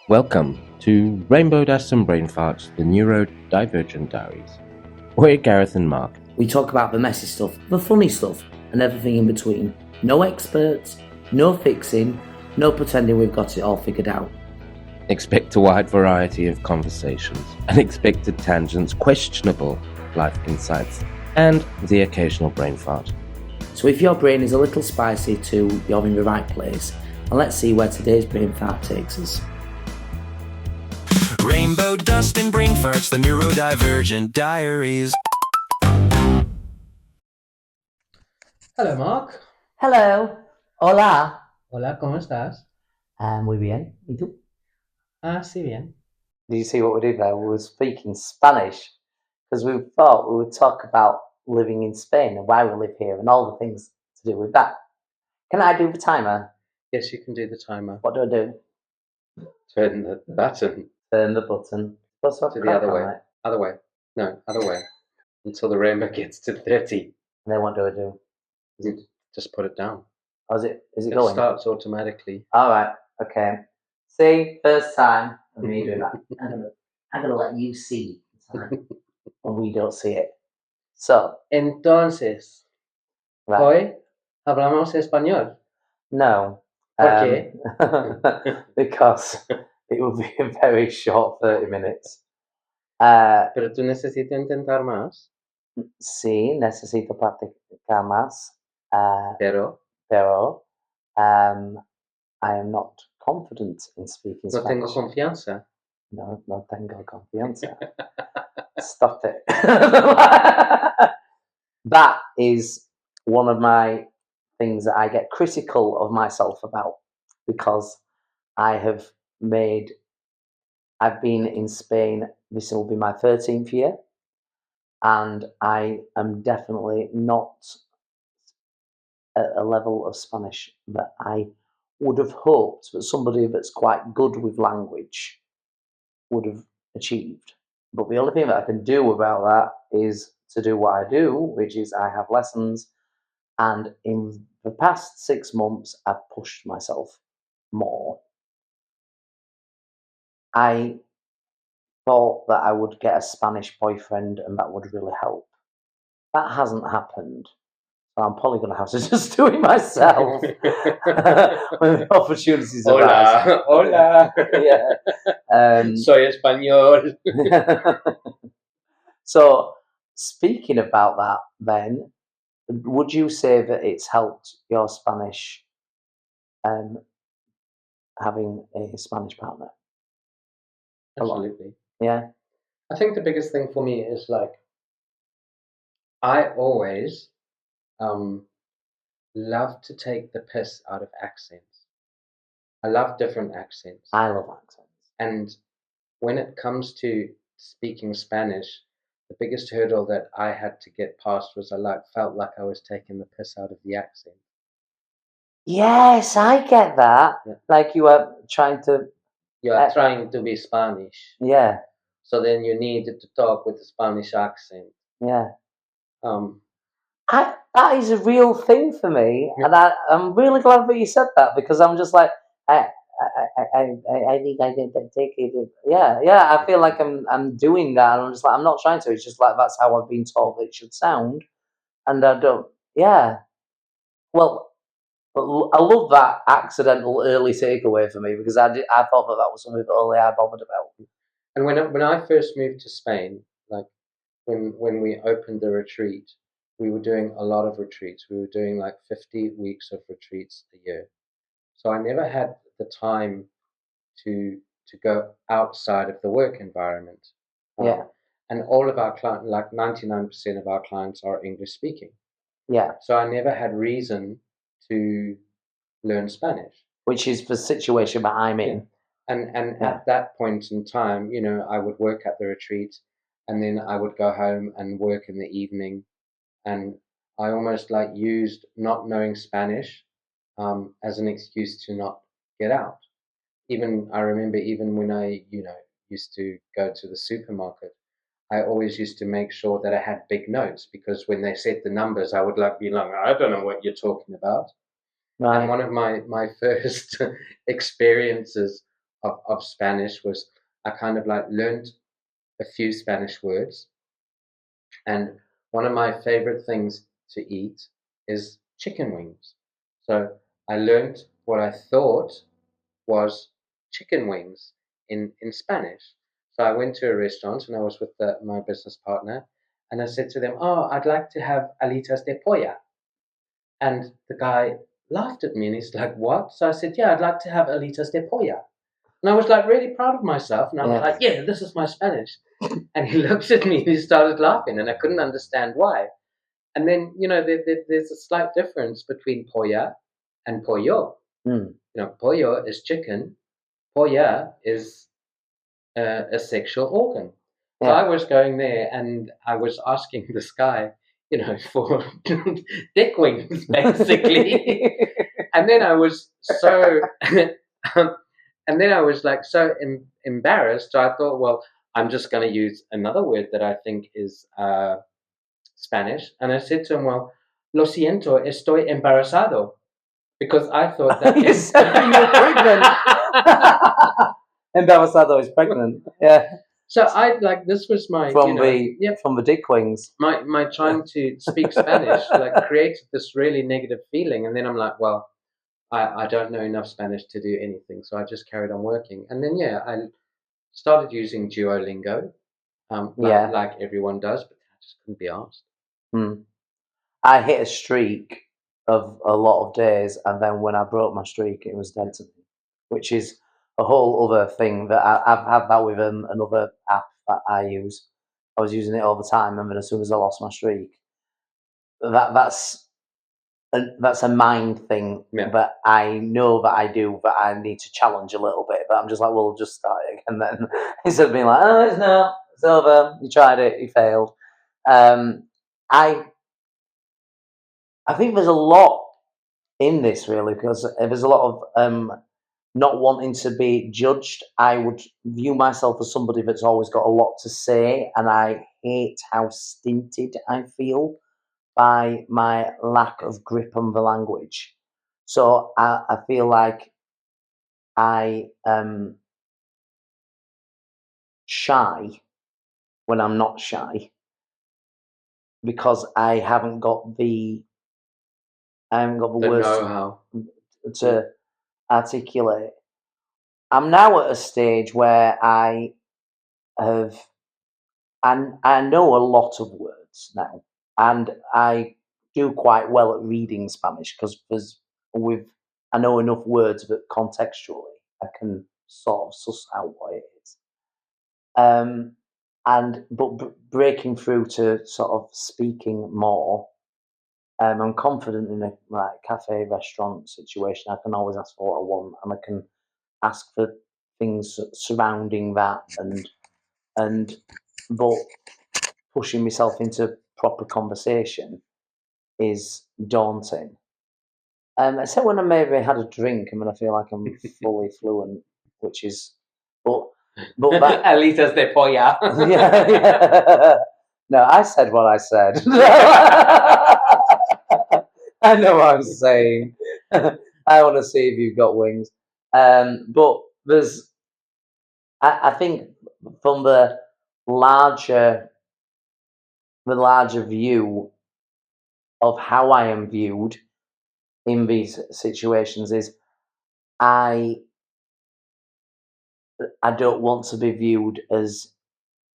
Welcome to Rainbow Dust and Brain Farts, the Neurodivergent Diaries. We're Gareth and Mark. We talk about the messy stuff, the funny stuff, and everything in between. No experts, no fixing, no pretending we've got it all figured out. Expect a wide variety of conversations, unexpected tangents, questionable life insights, and the occasional brain fart. So if your brain is a little spicy too, you're in the right place. And let's see where today's brain fart takes us. Rainbow dust and brain farts, the Neurodivergent Diaries. Hello, Mark. Hello. Hola. Hola, ¿cómo estás? Muy bien. ¿Y tú? Sí, bien. Did you see what we did there? We were speaking Spanish because we thought we would talk about living in Spain and why we live here and all the things to do with that. Can I do the timer? Yes, you can do the timer. What do I do? Turn the button Turn the button. to the other way. Other way. No, other way. Until the rainbow gets to 30. And then what do I do? You just put it down. Oh, is it It going? starts automatically. All right. Okay. See, first time of me doing that. I'm gonna let you see when we don't see it. So, Entonces, right. hoy hablamos español. No. ¿Por qué? Because it would be a very short 30 minutes. Pero tú necesitas intentar más. Sí, necesito practicar más. Pero I am not confident in speaking no tengo Spanish. confianza. No tengo confianza. Stop it. That is one of my things that I get critical of myself about because I've been in Spain, this will be my 13th year, and I am definitely not at a level of Spanish that I would have hoped that somebody that's quite good with language would have achieved. But the only thing that I can do about that is to do what I do, which is I have lessons. And in the past 6 months, I've pushed myself more. I thought that I would get a Spanish boyfriend and that would really help. That hasn't happened. So I'm probably going to have to just do it myself when the opportunities arise. Hola. Yeah. Soy español. So, speaking about that, then, would you say that it's helped your Spanish having a Spanish partner? Absolutely. Yeah. I think the biggest thing for me is like, I always love to take the piss out of accents. I love different accents. I love accents. And when it comes to speaking Spanish, the biggest hurdle that I had to get past was I felt like I was taking the piss out of the accent. Yes, I get that. Yeah. Like you are trying to. You are trying to be Spanish, Yeah, so then you needed to talk with a Spanish accent. yeah. Um, That is a real thing for me, Yeah. and I'm really glad that you said that because I'm just like I think I did take it. Yeah. I feel like I'm doing that, and I'm just like I'm not trying to. It's just like that's how I've been taught that it should sound, and I don't. Yeah. Well, I love that accidental early takeaway for me because I thought that was something that only I bothered about. and when I first moved to Spain, like when we opened the retreat, we were doing a lot of retreats. We were doing like 50 weeks of retreats a year. So I never had the time to go outside of the work environment. Yeah. And all of our clients, like 99% of our clients, are English speaking. Yeah, So I never had reason to learn Spanish. which is the situation that I'm in. And Yeah. at that point in time, I would work at the retreat, and then I would go home and work in the evening, and I almost like used not knowing Spanish as an excuse to not get out. I remember even when I used to go to the supermarket, I always used to make sure that I had big notes because when they said the numbers, I would be like, I don't know what you're talking about. Right. And one of my first experiences of Spanish was I kind of like learned a few Spanish words, and one of my favorite things to eat is chicken wings. So I learned what I thought was chicken wings in Spanish. So I went to a restaurant and I was with my business partner, and I said to them, "Oh, I'd like to have alitas de polla." And the guy laughed at me and he's like, "What?" So I said, "Yeah, I'd like to have alitas de polla." And I was like really proud of myself. And I was like, "Yeah, this is my Spanish." And he looked at me and he started laughing, and I couldn't understand why. And then, there's a slight difference between polla and pollo. Pollo is chicken, polla is a sexual organ. So I was going there and I was asking this guy, for dick wings, basically. And then I was so, and then I was like so embarrassed. So I thought, well, I'm just going to use another word that I think is Spanish. And I said to him, well, lo siento, estoy embarazado. Because I thought that you said you were pregnant. Embarazado is pregnant. Yeah. So this was my from the dick wings. My trying to speak Spanish created this really negative feeling, and then I'm like, well, I don't know enough Spanish to do anything, so I just carried on working, and then I started using Duolingo, like everyone does, but I just couldn't be asked. I hit a streak of a lot of days, and then when I broke my streak, it was dead to me, which is a whole other thing that I've had that with another app that I use. I was using it all the time, and then as soon as I lost my streak, that's a mind thing that I know that I do, that I need to challenge a little bit. But I'm just like, well, just start it again then. Instead of being like, oh, it's over. You tried it, you failed. I think there's a lot in this, really, because there's a lot of not wanting to be judged. I would view myself as somebody that's always got a lot to say, and I hate how stinted I feel by my lack of grip on the language. So I feel like I am shy when I'm not shy, because I haven't got the words know-how to articulate. I'm now at a stage where I know a lot of words now, and I do quite well at reading Spanish, because I know enough words that contextually I can sort of suss out what it is. But breaking through to sort of speaking more, I'm confident in a cafe restaurant situation. I can always ask for what I want, and I can ask for things surrounding that, but pushing myself into proper conversation is daunting. Except when I maybe had a drink and then I feel like I'm fully fluent, which is, but that alitas de polla. yeah. No, I said what I said. I know what I'm saying. I want to see if you've got wings. But there's, I think, from the larger view of how I am viewed in these situations is I don't want to be viewed as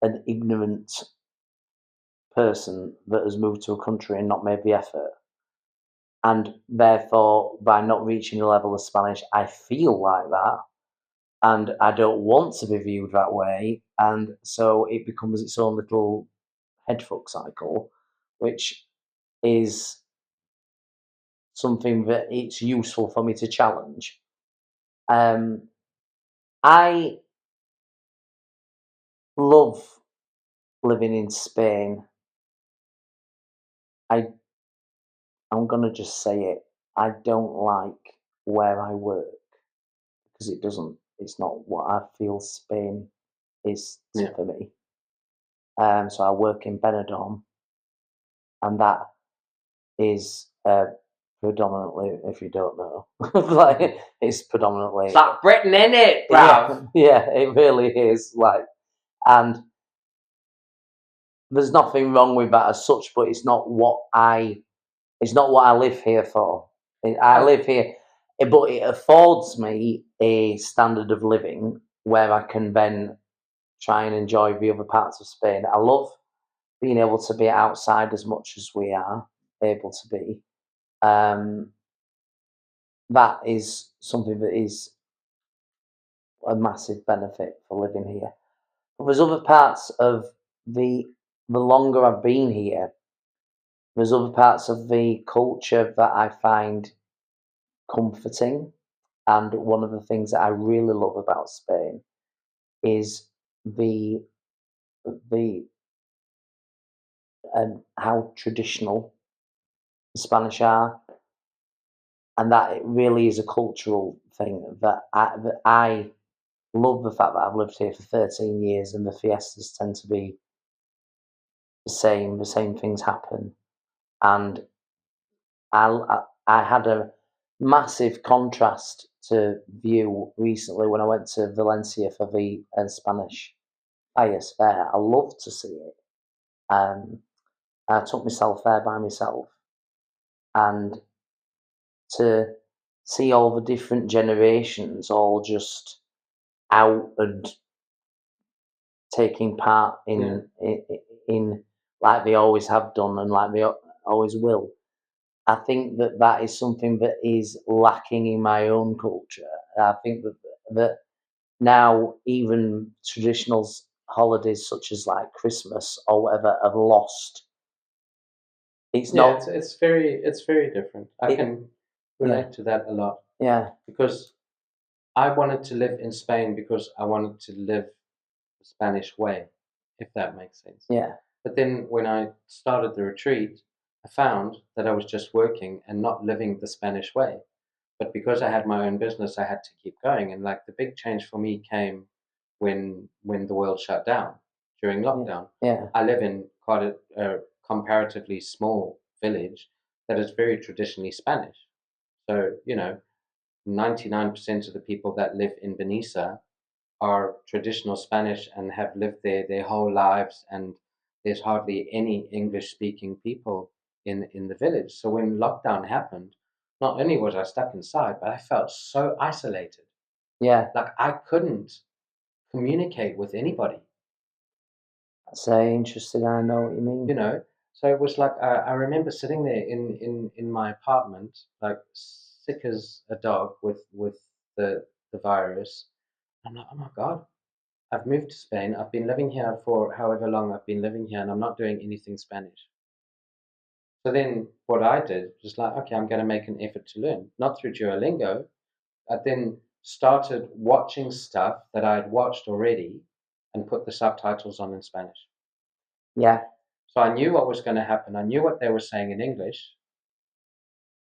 an ignorant person that has moved to a country and not made the effort. And therefore, by not reaching a level of Spanish, I feel like that. And I don't want to be viewed that way. And so it becomes its own little headfuck cycle, which is something that it's useful for me to challenge. I love living in Spain. I'm gonna just say it. I don't like where I work, because it's not what I feel Spain is for me. So I work in Benidorm, and that is predominantly, if you don't know, like it's predominantly. It's like Britain, innit, bruv? Yeah, it really is. Like, and there's nothing wrong with that as such, but it's not what I live here for. I live here, but it affords me a standard of living where I can then try and enjoy the other parts of Spain. I love being able to be outside as much as we are able to be. That is something that is a massive benefit for living here. But there's other parts of the longer I've been here, there's other parts of the culture that I find comforting. And one of the things that I really love about Spain is the how traditional the Spanish are, and that it really is a cultural thing that I love the fact that I've lived here for 13 years and the fiestas tend to be the same things happen. And I had a massive contrast to view recently when I went to Valencia for the Spanish highest fair. I loved to see it. I took myself there by myself, and to see all the different generations all just out and taking part in like they always have done and like they always will. I think that that is something that is lacking in my own culture. I think that now even traditional holidays such as like Christmas or whatever have lost. It's not. It's very different. I can relate to that a lot. Yeah. Because I wanted to live in Spain because I wanted to live the Spanish way, if that makes sense. Yeah. But then when I started the retreat, I found that I was just working and not living the Spanish way. But because I had my own business, I had to keep going. And like the big change for me came when the world shut down during lockdown. Yeah. I live in quite a comparatively small village that is very traditionally Spanish. So, 99% of the people that live in Benissa are traditional Spanish and have lived there their whole lives, and there's hardly any English speaking people in the village. So when lockdown happened, not only was I stuck inside, but I felt so isolated. Yeah. Like I couldn't communicate with anybody. That's interesting. I know what you mean. So it was like I remember sitting there in my apartment, like sick as a dog with the virus. I'm like, oh my God, I've moved to Spain. I've been living here for however long I've been living here, and I'm not doing anything Spanish. So then what I did was like, okay, I'm going to make an effort to learn, not through Duolingo. I then started watching stuff that I had watched already and put the subtitles on in Spanish. Yeah. So I knew what was going to happen. I knew what they were saying in English,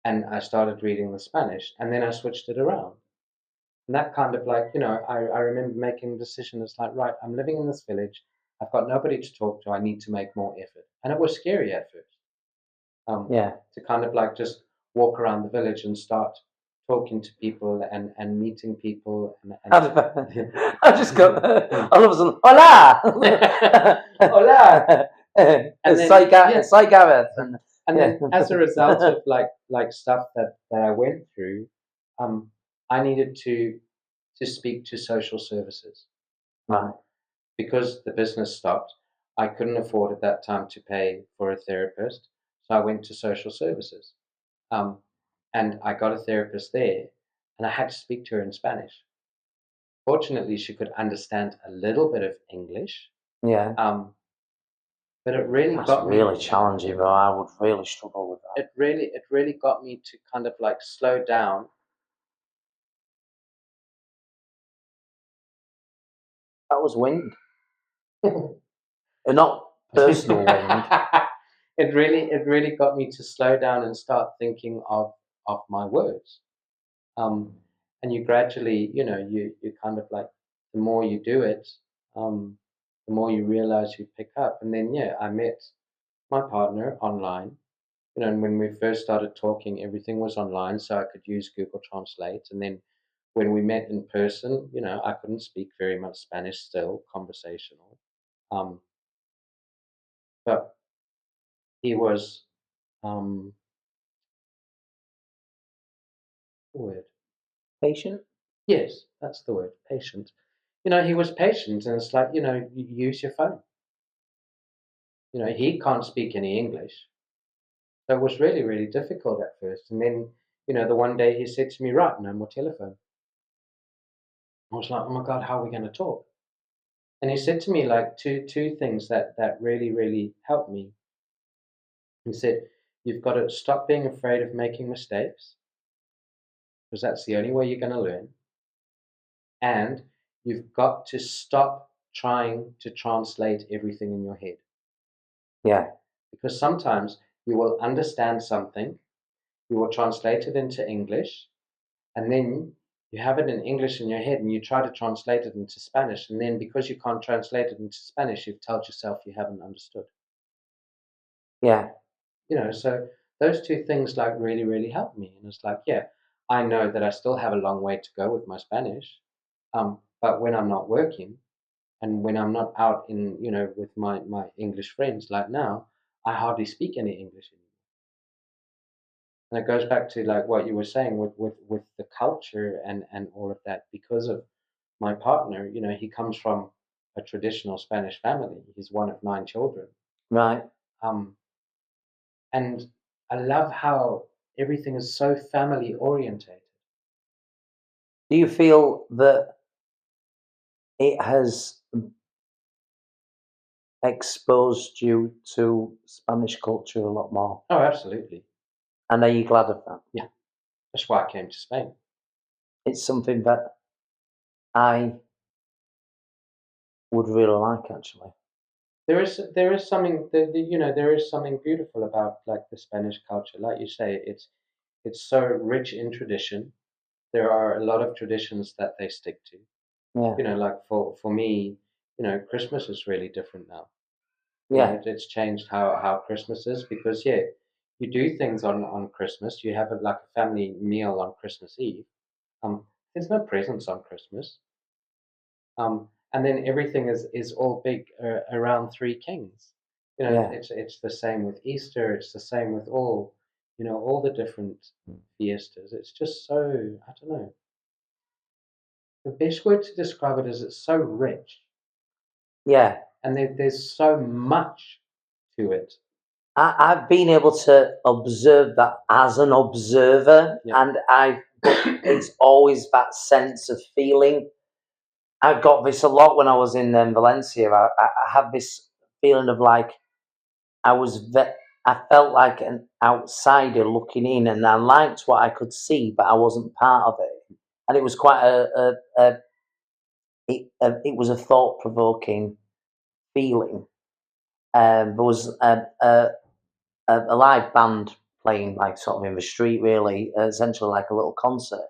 and I started reading the Spanish, and then I switched it around. And that kind of like, I remember making a decision. It's like, right, I'm living in this village. I've got nobody to talk to. I need to make more effort. And it was scary at first. To kind of like just walk around the village and start talking to people and meeting people. I just got all of a sudden, hola! Hola! And then, soy Gareth. And then as a result of like stuff that I went through, I needed to speak to social services. Because the business stopped, I couldn't afford at that time to pay for a therapist, so I went to social services. And I got a therapist there, and I had to speak to her in Spanish. Fortunately, she could understand a little bit of English. Yeah. But it really That's got really me challenging, though. I would really struggle with that. It really got me to kind of like slow down. That was wind. Not personal wind. It really got me to slow down and start thinking of my words. And you gradually, you kind of like, the more you do it, the more you realize you pick up. And then, I met my partner online. you know, and when we first started talking, everything was online, so I could use Google Translate. And then when we met in person, you know, I couldn't speak very much Spanish still, conversational. Um, but he was, the word. Patient? Yes, that's the word, patient. You know, he was patient, and it's like, you know, you use your phone. You know, he can't speak any English. So it was really, really difficult at first. And then, you know, the one day he said to me, right, no more telephone. I was like, oh my God, how are we going to talk? And he said to me like two things that really, really helped me. He said, you've got to stop being afraid of making mistakes, because that's the only way you're going to learn. And you've got to stop trying to translate everything in your head. Yeah. Because sometimes you will understand something, you will translate it into English, and then you have it in English in your head and you try to translate it into Spanish. And then because you can't translate it into Spanish, you've told yourself you haven't understood. Yeah. You know, so those two things like really, really helped me. And it's like, yeah, I know that I still have a long way to go with my Spanish. But when I'm not working and when I'm not out in, you know, with my English friends like now, I hardly speak any English anymore. And it goes back to like what you were saying with the culture and all of that. Because of my partner, you know, he comes from a traditional Spanish family. He's one of 9 children. Right. Um, and I love how everything is so family orientated. Do you feel that it has exposed you to Spanish culture a lot more? Oh, absolutely. And are you glad of that? Yeah. That's why I came to Spain. It's something that I would really like, actually. There is something you know, there is something beautiful about like the Spanish culture. Like you say, it's so rich in tradition. There are a lot of traditions that they stick to. Yeah. You know, like for me, you know, Christmas is really different now. You know, Yeah. it's changed how Christmas is, because yeah, you do things on Christmas. You have like a family meal on Christmas Eve. There's no presents on Christmas. And then everything is all big around Three Kings. You know, Yeah. it's the same with Easter. It's the same with all, you know, all the different fiestas. It's just so, I don't know. The best word to describe it is it's so rich, Yeah. and there's so much to it. I've been able to observe that as an observer, Yeah. and it's always that sense of feeling. I got this a lot when I was in Valencia. I had this feeling of like I was I felt like an outsider looking in, and I liked what I could see, but I wasn't part of it. And it was quite it was a thought provoking feeling. There was a live band playing like sort of in the street, really, essentially like a little concert,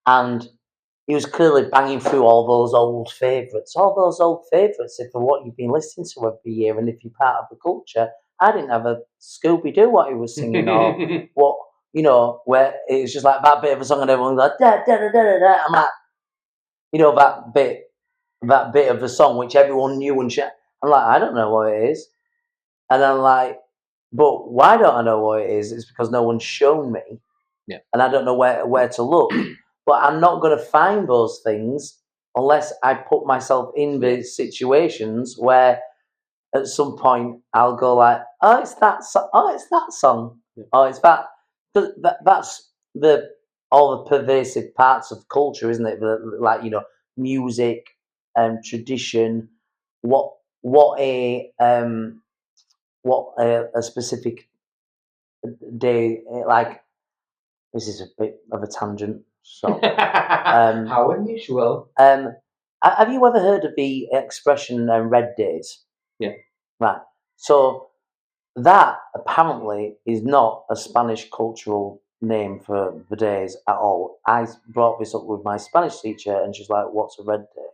and he was clearly banging through all those old favourites, if for what you've been listening to every year, and if you're part of the culture. I didn't have a Scooby Doo what he was singing or what, where it was just like that bit of a song and everyone's like da da da da da da. I'm like, that bit of the song which everyone knew and shit. I'm like, I don't know what it is, and I'm like, but why don't I know what it is? It's because no one's shown me, Yeah. and I don't know where to look. But I'm not going to find those things unless I put myself in these situations where at some point I'll go like, oh, it's that song. Yeah. Oh, it's that. That's the all the pervasive parts of culture, isn't it? Like, music and tradition. What a specific day like. This is a bit of a tangent. So, How unusual. have you ever heard of the expression "red days"? Yeah. Right. So that apparently is not a Spanish cultural name for the days at all. I brought this up with my Spanish teacher, and she's like, "What's a red day?"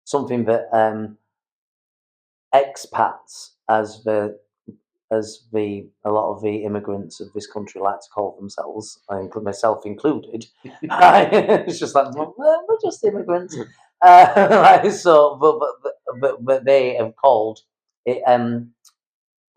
Something that expats, as the as a lot of the immigrants of this country like to call themselves, and myself included. It's just like, well, we're just immigrants. So, but they have called it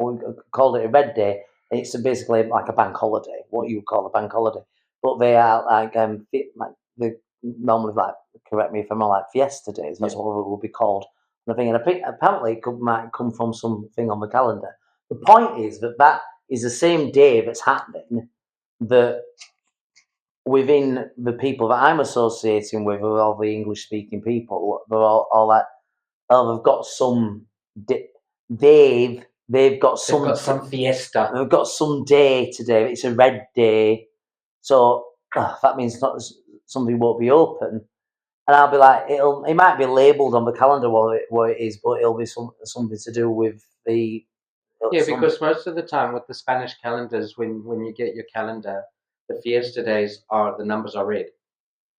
we called it a red day. It's basically like a bank holiday, what you would call a bank holiday. But they are like like they normally, like, correct me if I'm wrong, like fiesta days. That's what it would be called. And I think, apparently it might come from something on the calendar. The point is that is the same day that's happening, that within the people that I'm associating with, all the English speaking people, they're all like, oh, they've got some. They've got some. They've got some fiesta. They've got some day today. It's a red day, so that means not something won't be open. And I'll be like, it might be labelled on the calendar what it is, but it'll be something to do with the. Yeah, because most of the time with the Spanish calendars, when you get your calendar, the fiesta days the numbers are red.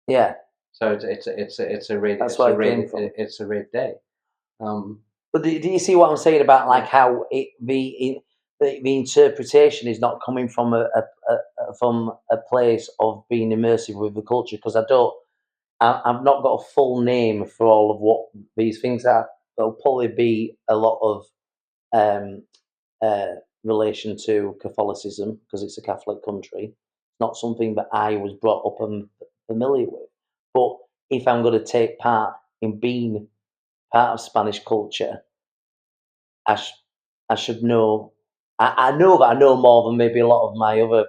Yeah. So it's a red. That's it's where a it red. came from. It's a red day. But do you see what I'm saying about like how the interpretation is not coming from a place of being immersive with the culture? Because I've not got a full name for all of what these things are. There'll probably be a lot of um, relation to Catholicism because it's a Catholic country. Not something that I was brought up and familiar with. But if I'm going to take part in being part of Spanish culture, I should know. I know that I know more than maybe a lot of my other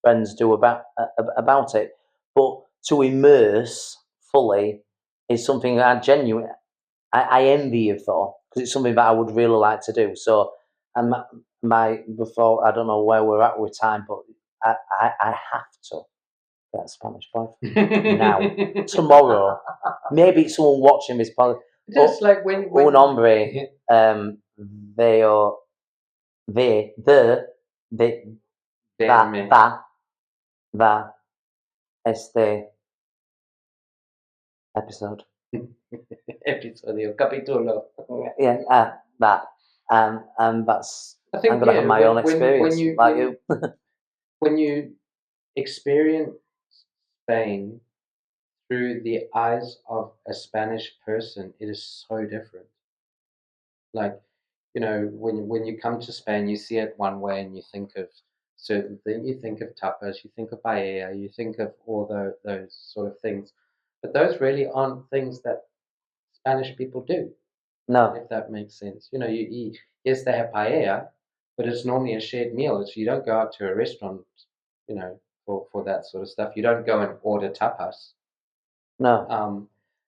friends do about it. But to immerse fully is something that I envy you for, because it's something that I would really like to do. So, and before, I don't know where we're at with time, but I have to get a Spanish boyfriend now, tomorrow. Maybe someone watching this podcast. Just like when Un hombre, veo, va este episode. Episodio, capítulo. Yeah, that. And that's. I think I'm gonna have my own experience, like you. When you experience Spain through the eyes of a Spanish person, it is so different. Like, when you come to Spain, you see it one way and you think of certain things. You think of tapas, you think of paella, you think of all those sort of things. But those really aren't things that Spanish people do. No. If that makes sense. You eat, yes, they have paella, but it's normally a shared meal. You don't go out to a restaurant, for that sort of stuff. You don't go and order tapas. No.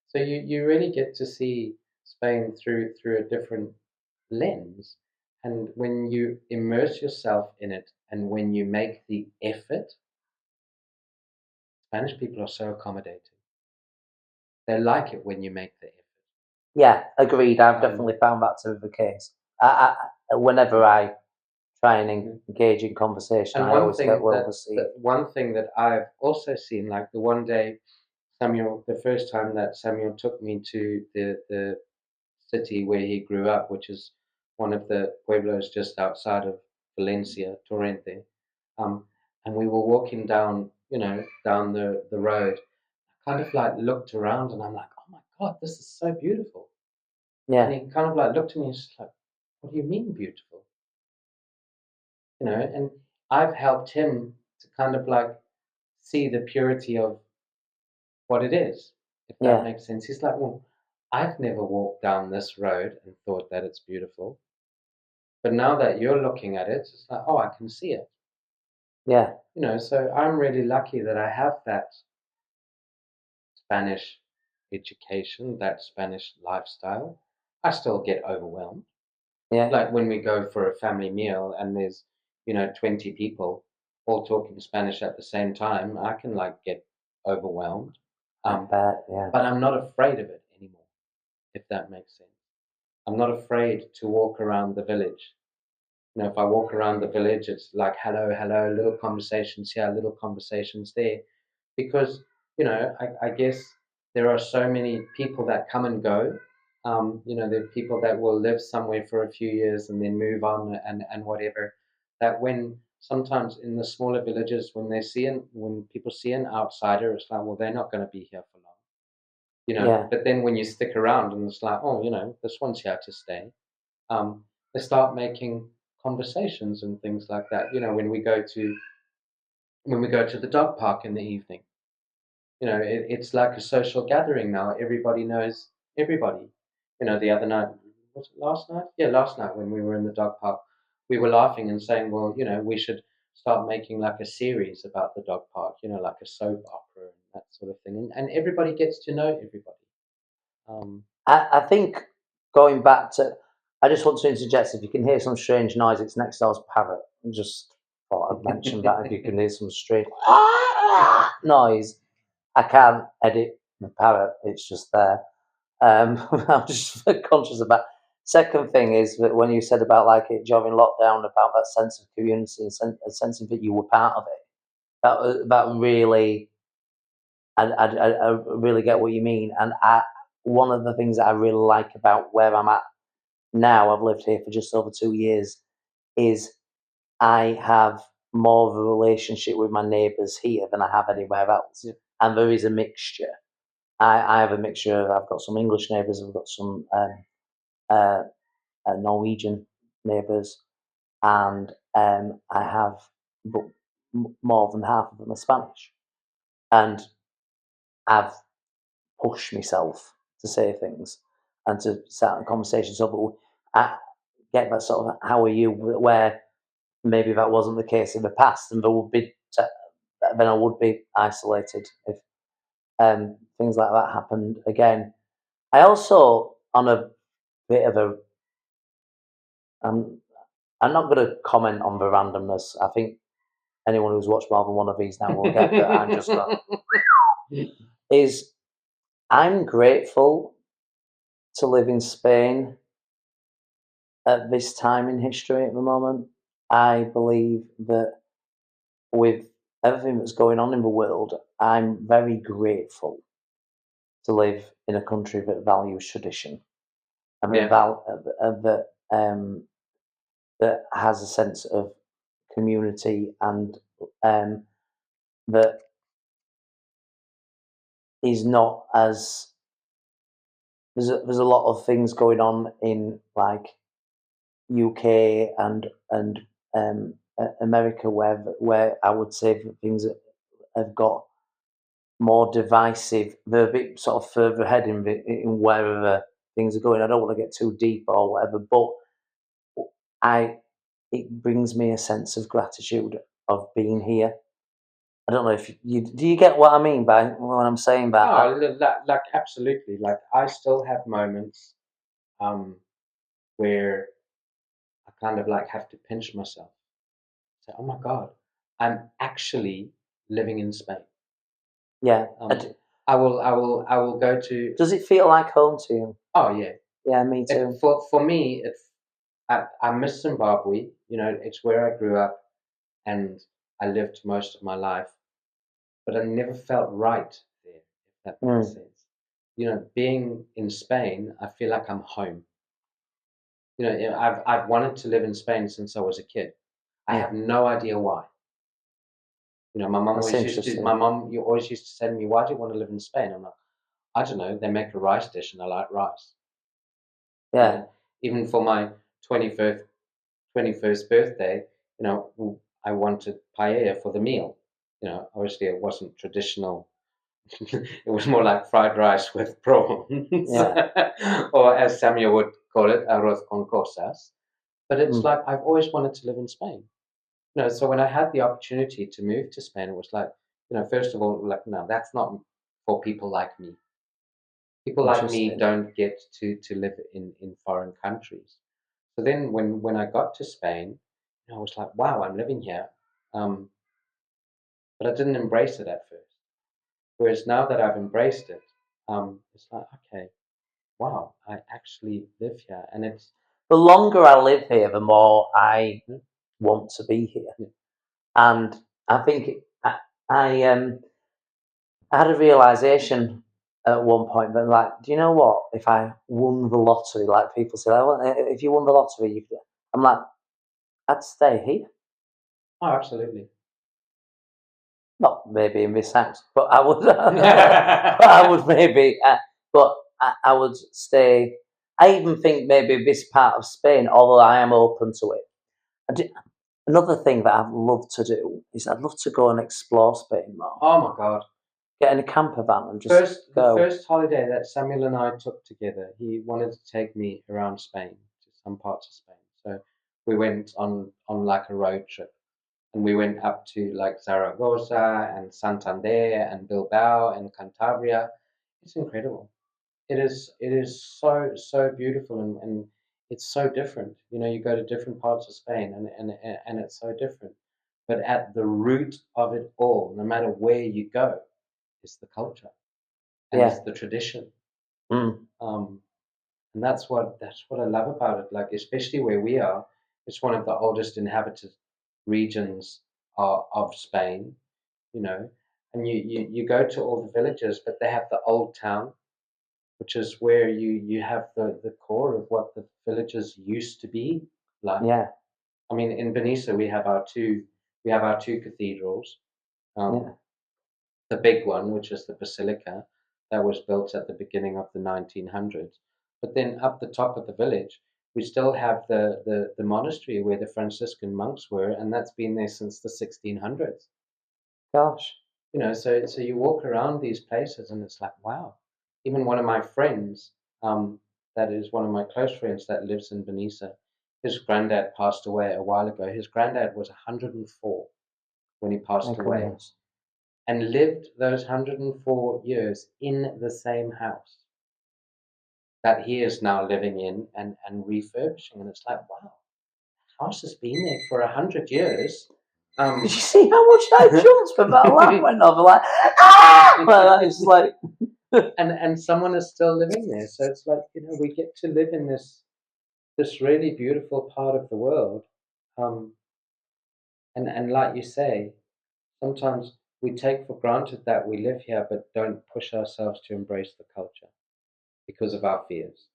So you really get to see Spain through a different lens. And when you immerse yourself in it and when you make the effort, Spanish people are so accommodating. They like it when you make the effort. Yeah, agreed. I've definitely found that to be the case. Whenever I try and engage in conversation, I always get well received. One thing that I've also seen, like the one day, the first time that Samuel took me to the city where he grew up, which is one of the pueblos just outside of Valencia, Torrente, and we were walking down, down the road. I kind of like looked around and I'm like, oh my God, this is so beautiful. Yeah. And he kind of like looked at me and was like, what do you mean beautiful? And I've helped him to kind of like see the purity of what it is, if that makes sense. He's like, well, I've never walked down this road and thought that it's beautiful. But now that you're looking at it, it's like, oh, I can see it. Yeah. So I'm really lucky that I have that Spanish education, that Spanish lifestyle. I still get overwhelmed. Yeah. Like when we go for a family meal and there's, 20 people all talking Spanish at the same time, I can like get overwhelmed. Yeah. But I'm not afraid of it anymore, if that makes sense. I'm not afraid to walk around the village. If I walk around the village, it's like hello, hello, little conversations here, little conversations there, because I guess there are so many people that come and go There are people that will live somewhere for a few years and then move on and whatever. That when sometimes in the smaller villages, when people see an outsider, it's like, well, they're not going to be here for long. Yeah. But then when you stick around and it's like, oh, this one's here to stay. They start making conversations and things like that. When we go to the dog park in the evening, it's like a social gathering now. Everybody knows everybody. The other night, was it last night? Yeah, last night when we were in the dog park, we were laughing and saying, well, we should start making like a series about the dog park, like a soap opera and that sort of thing. And everybody gets to know everybody. I think going back to, I just want to interject, if you can hear some strange noise, it's next door's parrot. I just thought I'd mention that. If you can hear some strange noise, I can't edit the parrot, it's just there. I'm just conscious about. Second thing is that when you said about like it during lockdown, about that sense of community, a sense of that you were part of it, that really, I really get what you mean. And one of the things that I really like about where I'm at now, I've lived here for just over 2 years, is I have more of a relationship with my neighbours here than I have anywhere else. Yeah. And there is a mixture. I have a mixture of, I've got some English neighbours, I've got some Norwegian neighbours, and I have, but more than half of them are Spanish. And I've pushed myself to say things and to start a conversation. So, but I get that sort of, how are you, where maybe that wasn't the case in the past, and then I would be isolated if things like that happened again. I also, on a bit of a, I'm not going to comment on the randomness. I think anyone who's watched more than one of these now will get that. I'm just not. I'm grateful to live in Spain at this time in history at the moment. I believe that with everything that's going on in the world, I'm very grateful to live in a country that values tradition and that has a sense of community, and that is not as, there's a lot of things going on in like UK and America where I would say that things have got more divisive. They're a bit sort of further ahead in wherever things are going. I don't want to get too deep or whatever, but it brings me a sense of gratitude of being here. I don't know if do you get what I mean by when I'm saying that? Oh, like absolutely. Like I still have moments where I kind of like have to pinch myself. Say, oh my God, I'm actually living in Spain. Yeah. I will go to. Does it feel like home to you? Oh yeah. Yeah, me too. For me, I miss Zimbabwe. It's where I grew up, and I lived most of my life, but I never felt right there. If that makes sense. Being in Spain, I feel like I'm home. I've wanted to live in Spain since I was a kid. I have no idea why. My mom you always used to say to me, "Why do you want to live in Spain?" I'm like, I don't know. They make a rice dish, and I like rice. Yeah. Even for my 21st birthday, I wanted paella for the meal. Obviously it wasn't traditional. It was more like fried rice with prawns, or as Samuel would call it, arroz con cosas. But it's like I've always wanted to live in Spain. So when I had the opportunity to move to Spain, it was like, first of all, like, no, that's not for people like me. People like me don't get to live in foreign countries. So then when I got to Spain, I was like, wow, I'm living here. But I didn't embrace it at first. Whereas now that I've embraced it, it's like, okay, wow, I actually live here. And it's the longer I live here, the more I want to be here. Yeah. And I think I had a realization at one point, but like, do you know what? If I won the lottery, like people say, oh, well, if you won the lottery, you could. I'm like, I'd stay here. Oh, absolutely. Not maybe in this house, but I would. I would maybe, but I would stay. I even think maybe this part of Spain, although I am open to it. Another thing that I'd love to do is I'd love to go and explore Spain more. Oh my God. Get in a camper van and just The go. first holiday that Samuel and I took together, he wanted to take me around Spain, to some parts of Spain. So we went on like a road trip, and we went up to like Zaragoza and Santander and Bilbao and Cantabria. It's incredible. It is so beautiful, and it's so different. You know, you go to different parts of Spain, and it's so different. But at the root of it all, no matter where you go, is the culture and Yeah. it's the tradition. Mm. And that's what I love about it. Like, especially where we are, it's one of the oldest inhabited regions of Spain. You know, and you go to all the villages, but they have the old town, which is where you have the core of what the villages used to be like. Yeah. I mean, in Benissa we have our two cathedrals. Yeah. The big one, which is the Basilica, that was built at the beginning of the 1900s. But then up the top of the village, we still have the monastery where the Franciscan monks were, and that's been there since the 1600s. Gosh. You know, so you walk around these places and it's like, wow. Even one of my friends, that is one of my close friends that lives in Benissa, his granddad passed away a while ago. His granddad was 104 when he passed away, Goodness. and lived those 104 years in the same house that he is now living in and refurbishing. And it's like, wow, the house has been there for 100 years. Did you see how much I jumped when that alarm went off? Like, ah! Well, it's like, and someone is still living there. So it's like, you know, we get to live in this really beautiful part of the world. And like you say, sometimes we take for granted that we live here, but don't push ourselves to embrace the culture because of our fears.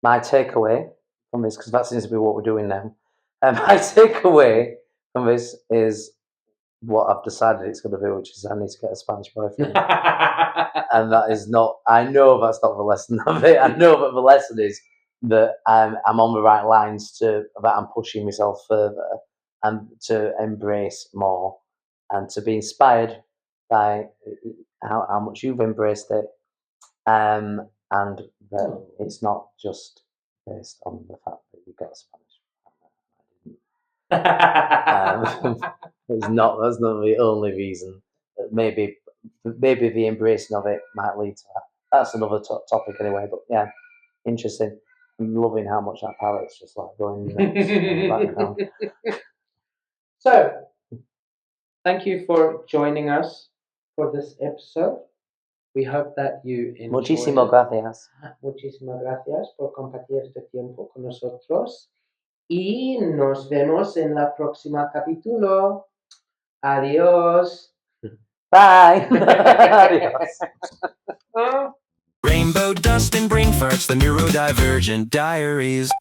my takeaway from this, because that seems to be what we're doing now. My takeaway from this is what I've decided it's going to be, which is I need to get a Spanish boyfriend. And that is not, I know that's not the lesson of it. I know that the lesson is that I'm on the right lines, that I'm pushing myself further and to embrace more and to be inspired by how much you've embraced it. And that it's not just based on the fact that you get Spanish. That's not the only reason. Maybe the embracing of it might lead to that. That's another topic anyway. But yeah, interesting. I'm loving how much that parrot's just like going nuts in the background. So, thank you for joining us for this episode. We hope that you enjoyed Muchísimas it. gracias. Muchísimas gracias por compartir este tiempo con nosotros. Y nos vemos en la próxima capítulo. Adiós. Bye. Adios. Rainbow dust and brain farts, the Neurodivergent Diaries.